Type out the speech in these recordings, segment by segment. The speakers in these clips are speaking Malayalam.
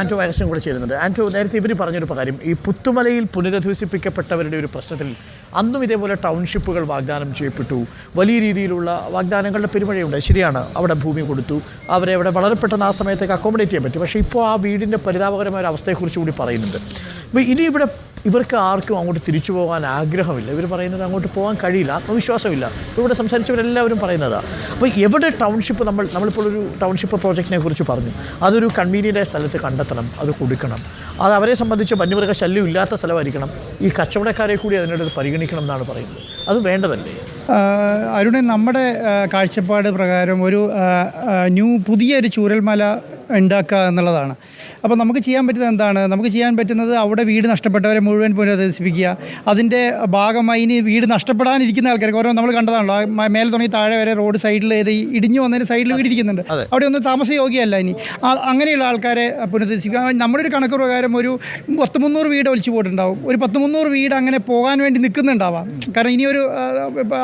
ആൻറ്റോ ആക്ഷൻ കൂടെ ചേരുന്നുണ്ട്. ആൻറ്റോ, നേരത്തെ ഇവർ പറഞ്ഞൊരു കാര്യം, ഈ പുത്തുമലയിൽ പുനരധിവസിപ്പിക്കപ്പെട്ടവരുടെ ഒരു പ്രശ്നത്തിൽ അന്നും ഇതേപോലെ ടൗൺഷിപ്പുകൾ വാഗ്ദാനം ചെയ്യപ്പെട്ടു, വലിയ രീതിയിലുള്ള വാഗ്ദാനങ്ങളുടെ പെരുമഴയുണ്ട്. ശരിയാണ്, അവിടെ ഭൂമി കൊടുത്തു, അവരെ അവിടെ വളരെ പെട്ടെന്ന് ആ സമയത്തേക്ക് അക്കോമഡേറ്റ് ചെയ്യാൻ പറ്റും. പക്ഷേ ഇപ്പോൾ ആ വീടിൻ്റെ പരിതാപകരമായ ഒരു അവസ്ഥയെക്കുറിച്ച് കൂടി പറയുന്നുണ്ട്. അപ്പോൾ ഇനി ഇവർക്ക് ആർക്കും അങ്ങോട്ട് തിരിച്ചു പോകാൻ ആഗ്രഹമില്ല. ഇവർ പറയുന്നത് അങ്ങോട്ട് പോകാൻ കഴിയില്ല, ആത്മവിശ്വാസമില്ല. ഇവിടെ സംസാരിച്ചവരെല്ലാവരും പറയുന്നതാണ്. അപ്പോൾ എവിടെ ടൗൺഷിപ്പ് നമ്മളിപ്പോൾ ഒരു ടൗൺഷിപ്പ് പ്രോജക്റ്റിനെ കുറിച്ച് പറഞ്ഞു, അതൊരു കൺവീനിയൻ്റായ സ്ഥലത്ത് കണ്ടെത്തണം, അത് കൊടുക്കണം. അത് അവരെ സംബന്ധിച്ച് വന്യമൃഗ ശല്യം ഇല്ലാത്ത സ്ഥലമായിരിക്കണം. ഈ കച്ചവടക്കാരെ കൂടി അതിനോട് പരിഗണിക്കണം എന്നാണ് പറയുന്നത്. അത് വേണ്ടതല്ലേ അരുണെ? നമ്മുടെ കാഴ്ചപ്പാട് പ്രകാരം ഒരു പുതിയൊരു ചൂരൽമല ഉണ്ടാക്കുക എന്നുള്ളതാണ്. അപ്പോൾ നമുക്ക് ചെയ്യാൻ പറ്റുന്നത് എന്താണ്? നമുക്ക് ചെയ്യാൻ പറ്റുന്നത് അവിടെ വീട് നഷ്ടപ്പെട്ടവരെ മുഴുവൻ പുനരധിവസിപ്പിക്കുക. അതിൻ്റെ ഭാഗമായി ഇനി വീട് നഷ്ടപ്പെടാനിരിക്കുന്ന ആൾക്കാർക്ക് ഓരോ നമ്മൾ കണ്ടതാണല്ലോ, മേലെ തുടങ്ങി താഴെ വരെ റോഡ് സൈഡിൽ ഇടിഞ്ഞു വന്നതിന് സൈഡിൽ വീടിരിക്കുന്നുണ്ട്. അവിടെ ഒന്നും താമസയോഗ്യമല്ല. ഇനി അങ്ങനെയുള്ള ആൾക്കാരെ പുനരധിവസിക്കുക. നമ്മുടെ ഒരു കണക്ക് പ്രകാരം ഒരു 300 വീട് ഒലിച്ചു പോയിട്ടുണ്ടാവും. ഒരു 300 വീട് അങ്ങനെ പോകാൻ വേണ്ടി നിൽക്കുന്നുണ്ടാവാം. കാരണം ഇനിയൊരു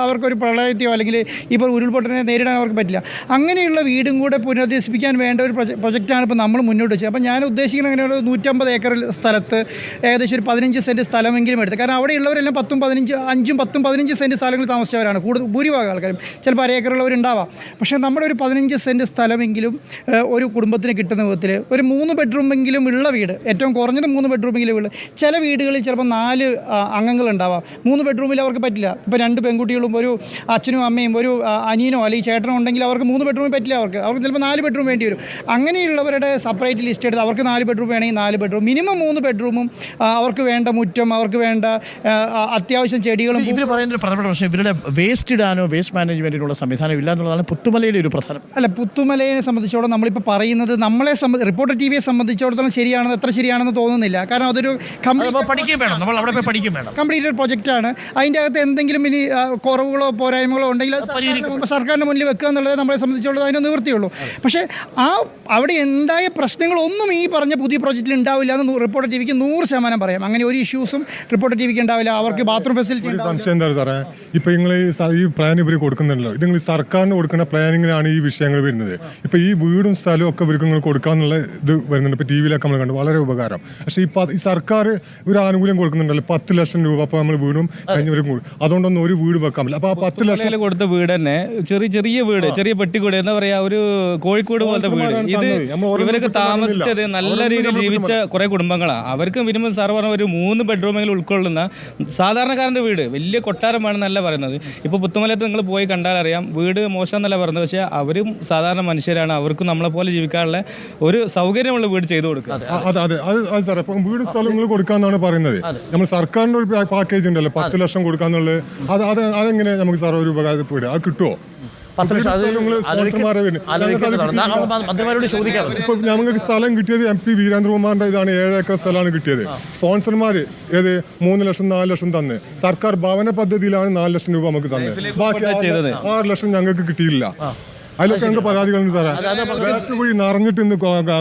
അവർക്കൊരു പ്രളയത്തെയോ അല്ലെങ്കിൽ ഇപ്പോൾ ഉരുൾപൊട്ടലിനെ നേരിടാൻ അവർക്ക് പറ്റില്ല. അങ്ങനെയുള്ള വീടും കൂടെ പുനരധിവസിപ്പിക്കാൻ വേണ്ട ഒരു പ്രൊജക്റ്റാണ് ഇപ്പോൾ നമ്മൾ മുന്നോട്ട് വെച്ചത്. അപ്പോൾ ഞാൻ ഉദ്ദേശിക്കുന്നത് അങ്ങനെയുള്ള 150 ഏക്കർ സ്ഥലത്ത് ഏകദേശം ഒരു 15 സെൻറ്റ് സ്ഥലമെങ്കിലും എടുത്ത്. കാരണം അവിടെയുള്ളവരെല്ലാം 10-15 സെൻറ്റ് സ്ഥലങ്ങളിൽ താമസിച്ചവരാണ് ഭൂരിഭാഗം ആൾക്കാരും. ചിലപ്പോൾ 1 ഏക്കറുള്ളവരുണ്ടാവാം. പക്ഷേ നമ്മുടെ ഒരു 15 സെൻറ്റ് സ്ഥലമെങ്കിലും ഒരു കുടുംബത്തിന് കിട്ടുന്ന വിധത്തിൽ ഒരു 3 ബെഡ്റൂമെങ്കിലും ഉള്ള വീട്, ഏറ്റവും കുറഞ്ഞത് 3 ബെഡ്റൂമെങ്കിലും ഉള്ള. ചില വീടുകളിൽ ചിലപ്പോൾ 4 അംഗങ്ങളുണ്ടാവാം. 3 ബെഡ്റൂമിൽ അവർക്ക് പറ്റില്ല. ഇപ്പോൾ 2 പെൺകുട്ടികളും ഒരു അച്ഛനും അമ്മയും ഒരു അനിയനോ അല്ലെങ്കിൽ ചേട്ടനോ ഉണ്ടെങ്കിൽ അവർക്ക് 3 ബെഡ്റൂമിൽ പറ്റില്ല. അവർക്ക് ചിലപ്പോൾ 4 ബെഡ്റൂം വേണ്ടി വരും. അങ്ങനെയുള്ളവരുടെ സെപ്പറേറ്റ് ലിസ്റ്റ് എടുത്ത് അവർക്ക് 4 ബെഡ്റൂം വേണമെങ്കിൽ 4 ബെഡ്റൂം, മിനിമം 3 ബെഡ്റൂമും, അവർക്ക് വേണ്ട മുറ്റം, അവർക്ക് വേണ്ട അത്യാവശ്യം ചെടികളും. ഇവർ പറയുന്ന ഒരു പ്രധാനപ്പെട്ട പ്രശ്നം ഇവരുടെ വേസ്റ്റ് ഇടാനോ വേസ്റ്റ് മാനേജ്മെൻറ്റിനുള്ള സംവിധാനം ഇല്ല എന്നുള്ളതാണ് പുത്തുമലയുടെ ഒരു പ്രധാനം. അല്ല, പുത്തുമലയെ സംബന്ധിച്ചോളം നമ്മളിപ്പോൾ പറയുന്നത് റിപ്പോർട്ടർ ടിവിയെ സംബന്ധിച്ചിടത്തോളം ശരിയാണെന്ന് എത്ര ശരിയാണെന്ന് തോന്നുന്നില്ല. കാരണം അതൊരു കംപ്ലീറ്റ് ഒരു പ്രൊജക്റ്റാണ്. അതിൻ്റെ അകത്ത് എന്തെങ്കിലും ഇനി കുറവുകളോ പോരായ്മകളോ ഉണ്ടെങ്കിൽ സർക്കാരിൻ്റെ മുന്നിൽ വെക്കുക എന്നുള്ളത് നമ്മളെ സംബന്ധിച്ചുള്ളത് അതിന് നിവൃത്തിയുള്ളൂ. പക്ഷേ അവിടെ ഉണ്ടായ പ്രശ്നങ്ങളൊന്നും ഈ പറഞ്ഞ പുതിയ പ്രോജക്റ്റിൽ ഉണ്ടാവില്ല എന്ന് റിപ്പോർട്ടർ ടിവിക്ക് 100% പറയാം. അങ്ങനെ ഒരു ഇഷ്യൂസും റിപ്പോർട്ടർ ടിവിക്ക് ഉണ്ടാവില്ല. അവർക്ക് ബാത്റൂം ഫെസിലിറ്റി. സംശയം എന്താ സാറേ, ഇപ്പൊ നിങ്ങൾ ഈ പ്ലാൻ ഇവർ കൊടുക്കുന്നുണ്ടല്ലോ, ഇത് നിങ്ങൾ സർക്കാരിന് കൊടുക്കുന്ന പ്ലാനിങ്ങിലാണ് ഈ വിഷയങ്ങൾ വരുന്നത്. ഇപ്പൊ ഈ വീടും സ്ഥലവും ഒക്കെ ഇവർക്ക് നിങ്ങൾ കൊടുക്കാന്നുള്ള ഇത് വരുന്നുണ്ട്. ഇപ്പൊ ടിവിയിലൊക്കെ നമ്മൾ കണ്ടു, വളരെ ഉപകാരം. പക്ഷേ ഈ സർക്കാർ ഒരു ആനുകൂല്യം കൊടുക്കുന്നുണ്ടല്ലോ, 10 ലക്ഷം രൂപ. അപ്പൊ നമ്മൾ വീടും കഴിഞ്ഞവരും കൂടി അതുകൊണ്ടൊന്നും ഒരു വീട് വെക്കാൻ പറ്റില്ല. അപ്പൊ ആ 10 ലക്ഷം കൊടുത്ത വീട് തന്നെ ചെറിയ വീട്, ചെറിയ പെട്ടിക്കൂട്, എന്താ പറയാ, ഒരു കോഴിക്കോട് പോലത്തെ വീട്. ഇത് ഇവരൊക്കെ താമസിച്ചത് നല്ല രീതിയിൽ ജീവിച്ച കുറെ കുടുംബങ്ങളാണ്. അവർക്ക് മിനിമം സാർ പറഞ്ഞ ഒരു 3 ബെഡ്റൂമെങ്കിലും ഉൾക്കൊള്ളുന്ന സാധാരണക്കാരൻ്റെ വീട്, വലിയ കൊട്ടാരമാണെന്നല്ല പറയുന്നത്. ഇപ്പോൾ പുത്തുമലത്ത് നിങ്ങൾ പോയി കണ്ടാൽ അറിയാം, വീട് മോശം എന്നല്ല പറയുന്നത്. പക്ഷേ അവരും സാധാരണ മനുഷ്യരാണ്. അവർക്കും നമ്മളെ പോലെ ജീവിക്കാനുള്ള ഒരു സൗകര്യമുള്ള വീട് ചെയ്തു കൊടുക്കുക. അതെ സാറേ, ഇപ്പം വീട് സ്ഥലങ്ങൾ കൊടുക്കാന്നാണ് പറയുന്നത്. നമ്മൾ സർക്കാരിന്റെ ഒരു പാക്കേജ് ഉണ്ടല്ലോ, 10 ലക്ഷം കൊടുക്കാന്നുള്ളത്. അതെങ്ങനെ നമുക്ക് സാർ ഒരു ഉപകാരപ്പെടുക? അത് കിട്ടുമോ? ഞങ്ങൾക്ക് സ്ഥലം കിട്ടിയത് MP വീരേന്ദ്രകുമാറിന്റെ ഇതാണ്. 7 ഏക്കർ സ്ഥലമാണ് കിട്ടിയത്. സ്പോൺസർമാര് 3 ലക്ഷം 4 ലക്ഷം തന്ന്. സർക്കാർ ഭവന പദ്ധതിയിലാണ് 4 ലക്ഷം രൂപ നമുക്ക് തന്നത്. ബാക്കി 6 ലക്ഷം ഞങ്ങൾക്ക് കിട്ടിയില്ല. അതിലൊക്കെ ഞങ്ങൾക്ക് പരാതികളുണ്ട് സാറേ. വേസ്റ്റ് കുഴി നിറഞ്ഞിട്ട്,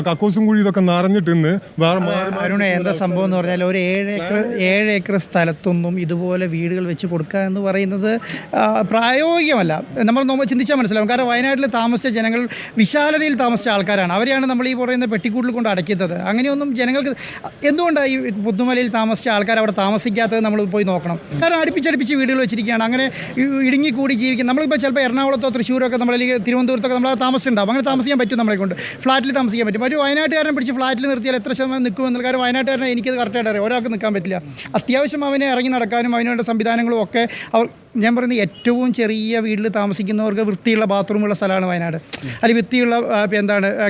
കക്കൂസും കുഴി ഇതൊക്കെ നിറഞ്ഞിട്ട് അരുണ, എന്താ സംഭവം എന്ന് പറഞ്ഞാൽ ഒരു 7 ഏക്കർ സ്ഥലത്തൊന്നും ഇതുപോലെ വീടുകൾ വെച്ച് കൊടുക്കുക എന്ന് പറയുന്നത് പ്രായോഗികമല്ല. നമ്മൾ ചിന്തിച്ചാൽ മനസ്സിലാവും. കാരണം വയനാട്ടിൽ താമസിച്ച ജനങ്ങൾ വിശാലതയിൽ താമസിച്ച ആൾക്കാരാണ്. അവരെയാണ് നമ്മൾ ഈ പറയുന്ന പെട്ടിക്കൂട്ടിൽ കൊണ്ട് അടയ്ക്കുന്നത്. അങ്ങനെയൊന്നും ജനങ്ങൾക്ക് എന്തുകൊണ്ടാണ് ഈ പുത്തുമലയിൽ താമസിച്ച ആൾക്കാർ അവിടെ താമസിക്കാത്തത് നമ്മൾ പോയി നോക്കണം. കാരണം അടുപ്പിച്ചടുപ്പിച്ച് വീടുകൾ വെച്ചിരിക്കുകയാണ്. അങ്ങനെ ഇടുങ്ങിക്കൂടി ജീവിക്കും. നമ്മളിപ്പോൾ ചിലപ്പോൾ എറണാകുളത്തോ തൃശ്ശൂരൊക്കെ നമ്മളല്ലെങ്കിൽ തിരുവനന്തപുരത്തൊക്കെ നമ്മൾ താമസിച്ചുണ്ടാവും. അങ്ങനെ താമസിക്കാൻ പറ്റും, നമ്മളെ കൊണ്ട് ഫ്ലാറ്റിൽ താമസിക്കാൻ പറ്റും. ഒരു വയനാട്ടുകാരനെ പിടിച്ച് ഫ്ലാറ്റിൽ നിർത്തിയാൽ എത്ര ശതമാനം നിൽക്കുമെന്നുള്ള കാര്യം വയനാട്ടുകാരനെ എനിക്കത് കറക്റ്റായിട്ട് അറിയാം. ഒരാൾക്ക് നിൽക്കാൻ പറ്റില്ല. അത്യാവശ്യം അവനെ ഇറങ്ങി നടക്കാനും അതിനുള്ള സംവിധാനങ്ങളും ഒക്കെ ഞാൻ പറയുന്നത് ഏറ്റവും ചെറിയ വീട്ടിൽ താമസിക്കുന്നവർക്ക് വൃത്തിയുള്ള ബാത്റൂമുള്ള സ്ഥലമാണ് വയനാട്. അല്ലെങ്കിൽ വൃത്തിയുള്ള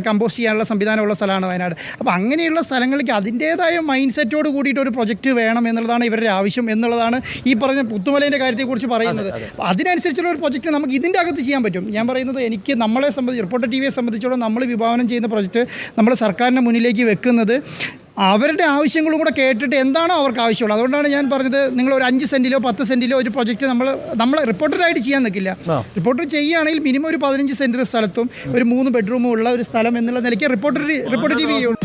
കമ്പോസ്റ്റ് ചെയ്യാനുള്ള സംവിധാനമുള്ള സ്ഥലമാണ് വയനാട്. അപ്പോൾ അങ്ങനെയുള്ള സ്ഥലങ്ങളിലേക്ക് അതിൻ്റേതായ മൈൻഡ് സെറ്റോട് കൂടിയിട്ട് ഒരു പ്രൊജക്റ്റ് വേണം എന്നുള്ളതാണ് ഇവരുടെ ആവശ്യം എന്നുള്ളതാണ് ഈ പറഞ്ഞ പുത്തുമലേൻ്റെ കാര്യത്തെക്കുറിച്ച് പറയുന്നത്. അതിനനുസരിച്ചുള്ള ഒരു പ്രൊജക്റ്റ് നമുക്ക് ഇതിൻ്റെ അകത്ത് ചെയ്യാൻ പറ്റും. ഞാൻ പറയുന്നത് നമ്മളെ സംബന്ധിച്ച് റിപ്പോർട്ടർ ടിവിയെ സംബന്ധിച്ചോളം നമ്മൾ വിഭാവനം ചെയ്യുന്ന പ്രൊജക്റ്റ് നമ്മൾ സർക്കാരിൻ്റെ മുന്നിലേക്ക് വെക്കുന്നത് അവരുടെ ആവശ്യങ്ങളും കൂടെ കേട്ടിട്ട് എന്താണോ അവർക്ക് ആവശ്യമുള്ളത്. അതുകൊണ്ടാണ് ഞാൻ പറഞ്ഞത്, നിങ്ങൾ ഒരു 5 സെൻറ്റിലോ 10 സെൻറ്റിലോ ഒരു പ്രൊജക്റ്റ് നമ്മൾ റിപ്പോർട്ടറായിട്ട് ചെയ്യാൻ നിൽക്കില്ല. റിപ്പോർട്ടർ ചെയ്യുകയാണെങ്കിൽ മിനിമം ഒരു 15 സെൻറ്റ് സ്ഥലത്തും ഒരു 3 ബെഡ്റൂമും ഉള്ള ഒരു സ്ഥലം എന്നുള്ള നിലയ്ക്ക് റിപ്പോർട്ടർ ടിവി ചെയ്യുള്ളൂ.